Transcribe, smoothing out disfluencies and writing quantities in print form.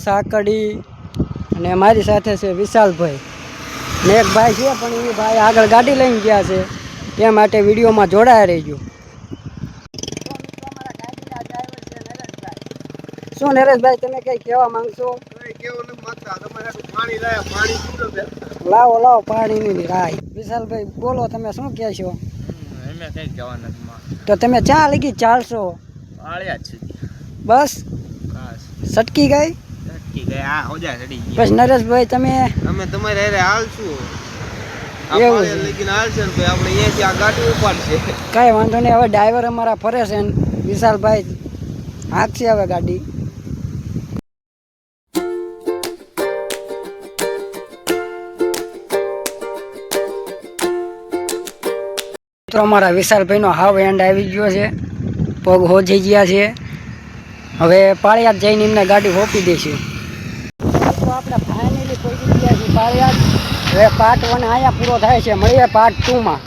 સાકડી અને મારી સાથે છે વિશાલભાઈ ને એક ભાઈ છે પણ એ ભાઈ આગળ ગાડી લઈને ગયા છે તે માટે વિડીયોમાં જોડાયા રહેજો. શું નરેશભાઈ તમે કઈ કહેવા માંગશો? લાવો લાવો પાણી ની રાય. વિશાલભાઈ બોલો તમે શું કહેશો? તો તમે ચા લગી ચાલશો? બસ સટકી ગઈ. બસ નરેશભાઈ તમે અમે તમારે હારે હાલશું. કઈ વાંધો નહીં. હવે ડ્રાઈવર અમારા ફરે છે ને વિશાલભાઈ હાંકશે હવે ગાડી. તો અમારા વિશાલભાઈનો હાવ એન્ડ આવી ગયો છે. પગ હોજી ગયા છે. હવે પાળિયાદ જઈને એમને ગાડી હોપી દઈશું. તો આપણે ફાઇનલી પહોંચી ગયા છીએ પાળિયાદ. હવે પાર્ટ 1 અહીંયા પૂરો થાય છે. મળીએ પાર્ટ 2 માં.